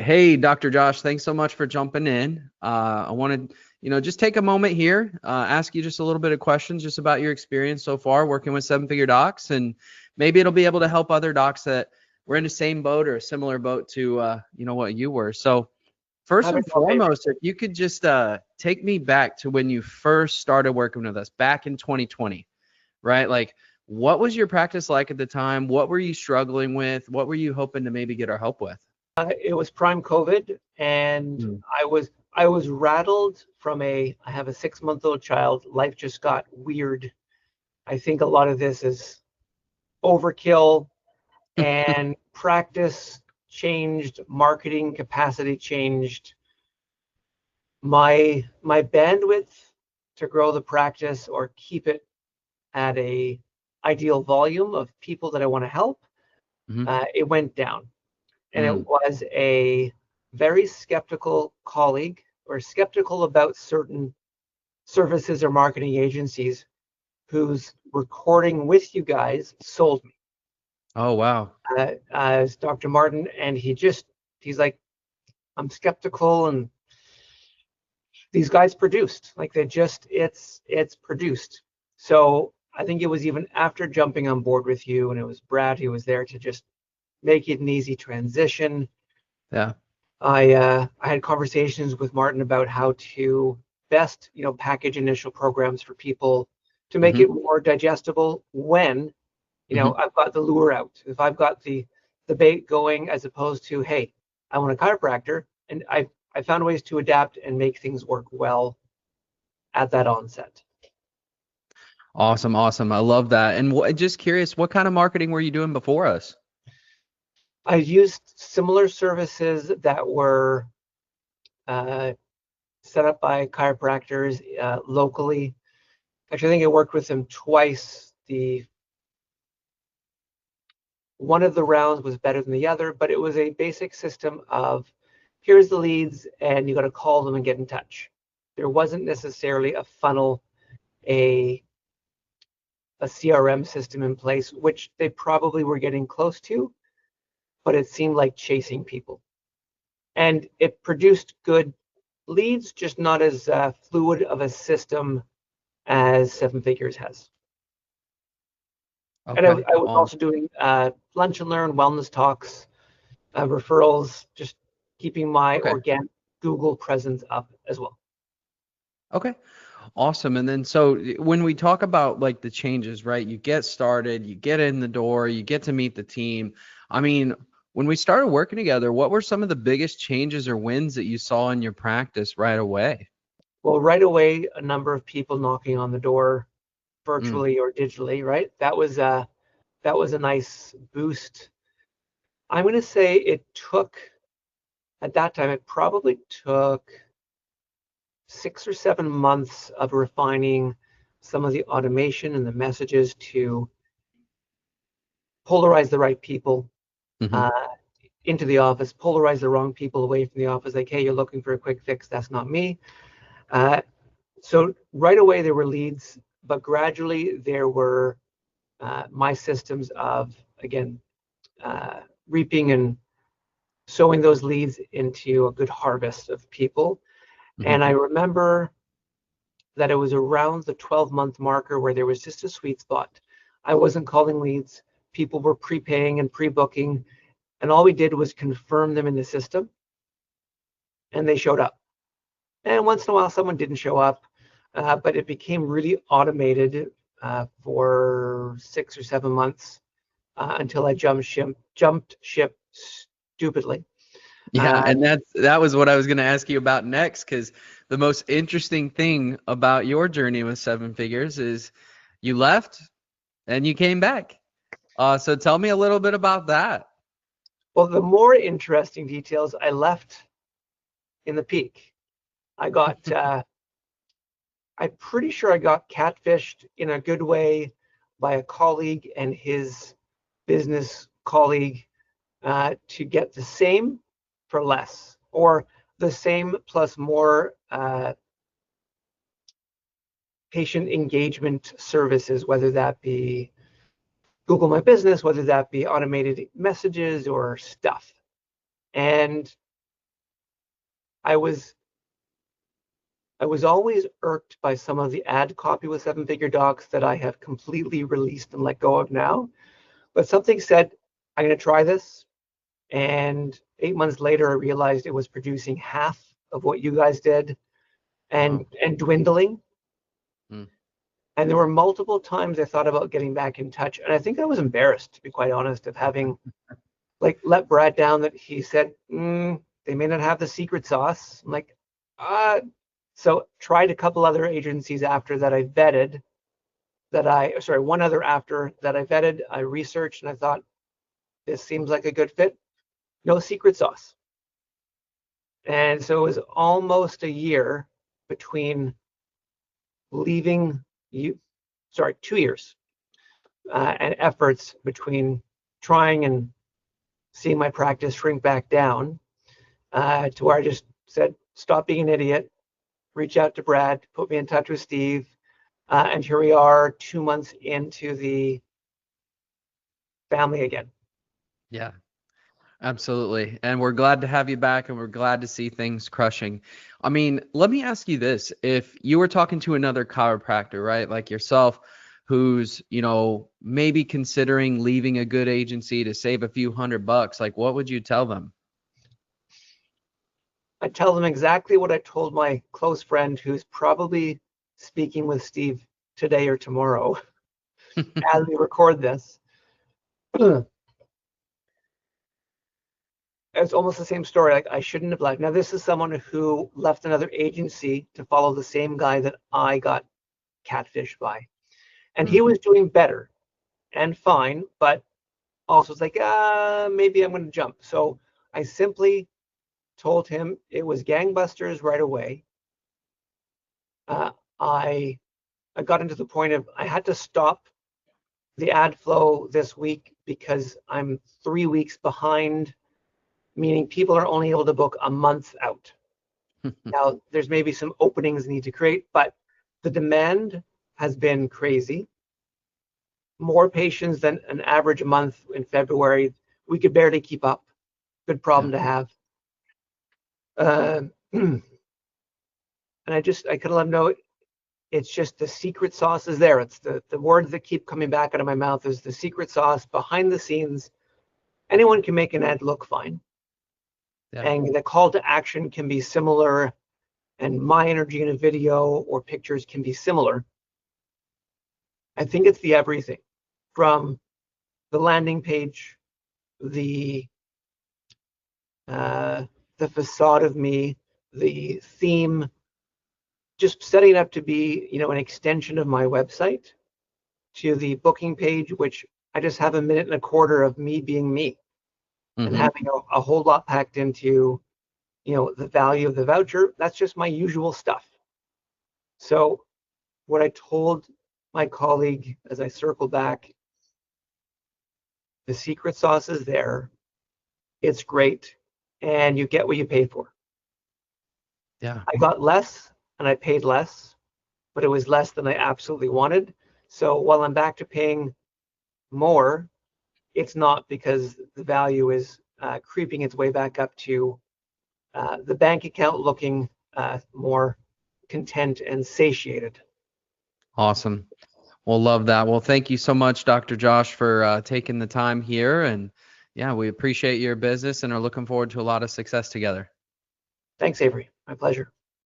Hey, Dr. Josh, thanks so much for jumping in. I wanted, just take a moment here, ask you just a little bit of questions just about your experience so far working with seven-figure docs, and maybe it'll be able to help other docs that were in the same boat or a similar boat to, what you were. So first Happy and to help, Avery. foremost, if you could just take me back to when you first started working with us back in 2020, right? Like, what was your practice like at the time? What were you struggling with? What were you hoping to maybe get our help with? It was prime COVID, and Mm. I was rattled from I have a 6-month-old child. Life just got weird. I think a lot of this is overkill, and practice changed, marketing capacity changed. My bandwidth to grow the practice or keep it at a ideal volume of people that I want to help, Mhm. it went down. And it Mm. was a very skeptical colleague or skeptical about certain services or marketing agencies whose recording with you guys sold me. Oh, wow. As Dr. Martin, and he's like, I'm skeptical, and these guys produced like it's produced. So I think it was even after jumping on board with you, and it was Brad who was there to just make it an easy transition. Yeah. I had conversations with Martin about how to best, package initial programs for people to make Hmm. it more digestible when, Hmm. I've got the lure out. If I've got the bait going, as opposed to, hey, I want a chiropractor, and I found ways to adapt and make things work well at that onset. Awesome. Awesome. I love that. And just curious, what kind of marketing were you doing before us? I used similar services that were uh, set up by chiropractors locally. Actually, I think I worked with them twice. The One of the rounds was better than the other, but it was a basic system of here's the leads and you got to call them and get in touch. There wasn't necessarily a funnel, a CRM system in place, which they probably were getting close to, but it seemed like chasing people. And it produced good leads, just not as fluid of a system as Seven Figures has. And I, Okay. I was Awesome. also doing lunch and learn, wellness talks, referrals, just keeping my Okay. organic Google presence up as well. Okay. Awesome. And then so when we talk about like the changes, right? You get started, you get in the door, you get to meet the team. I mean, when we started working together, what were some of the biggest changes or wins that you saw in your practice right away? Well, right away, a number of people knocking on the door, Mm. virtually or digitally, right? That was a nice boost. I'm going to say it took at that time. It probably took 6 or 7 months of refining some of the automation and the messages to polarize the right people Hmm. uh, into the office, polarize the wrong people away from the office. Like, hey, you're looking for a quick fix. That's not me. Uh, so right away there were leads, but gradually there were my systems of, again, reaping and sowing those leads into a good harvest of people. Hmm. And I remember that it was around the 12-month marker where there was just a sweet spot. I wasn't calling leads. People were prepaying and pre-booking, and all we did was confirm them in the system, and they showed up. And once in a while, someone didn't show up, but it became really automated for 6 or 7 months until I jumped ship stupidly. Yeah, Uh, and that was what I was going to ask you about next, because the most interesting thing about your journey with seven figures is you left and you came back. So tell me a little bit about that. well, the more interesting details, I left in the peak. I got, I'm pretty sure I got catfished in a good way by a colleague and his business colleague to get the same for less, or the same plus more patient engagement services, whether that be Google My Business, whether that be automated messages or stuff. And I was always irked by some of the ad copy with Seven Figure Docs that I have completely released and let go of now. But something said, I'm going to try this. And 8 months later, I realized it was producing half of what you guys did Wow. and dwindling. Mm. And there were multiple times I thought about getting back in touch. And I think I was embarrassed, to be quite honest, of having like let Brad down that he said, they may not have the secret sauce. I'm like, so tried a couple other agencies after that I vetted one other after that I vetted, I researched, and I thought, this seems like a good fit. No secret sauce. And so it was almost a year between leaving you, 2 years, and efforts between trying and seeing my practice shrink back down to where I just said, stop being an idiot, reach out to Brad, put me in touch with Steve, and here we are 2 months into the family again. Yeah. Absolutely. And we're glad to have you back and we're glad to see things crushing. I mean, let me ask you this. If you were talking to another chiropractor, right, like yourself, who's, maybe considering leaving a good agency to save a few $100, like what would you tell them? I tell them exactly what I told my close friend who's probably speaking with Steve today or tomorrow as we record this. It's almost the same story. Like, I shouldn't have left. Now, this is someone who left another agency to follow the same guy that I got catfished by. And he Mm. was doing better and fine, but also was like, maybe I'm going to jump. So I simply told him it was gangbusters right away. Uh, I I got into the point of I had to stop the ad flow this week because I'm 3 weeks behind, meaning people are only able to book a month out. Now, there's maybe some openings need to create, but the demand has been crazy. More patients than an average month in February. We could barely keep up. Good Yeah. problem to have. And I could let them know it's just the secret sauce is there. It's the words that keep coming back out of my mouth is the secret sauce behind the scenes. Anyone can make an ad look fine. Yeah. And the call to action can be similar, and my energy in a video or pictures can be similar. I think it's the everything from the landing page, the uh, the facade of me, the theme, just setting it up to be, an extension of my website, to the booking page, which I just have a minute and a quarter of me being me and Mm-hmm. having a whole lot packed into, the value of the voucher. That's just my usual stuff. So what I told my colleague as I circle back, the secret sauce is there. It's great. And you get what you pay for. Yeah. I got less and I paid less, but it was less than I absolutely wanted. So while I'm back to paying more, it's not because the value is creeping its way back up to the bank account looking more content and satiated. Awesome. Well, love that. Well, thank you so much, Dr. Josh, for taking the time here. And yeah, we appreciate your business and are looking forward to a lot of success together. Thanks, Avery. My pleasure.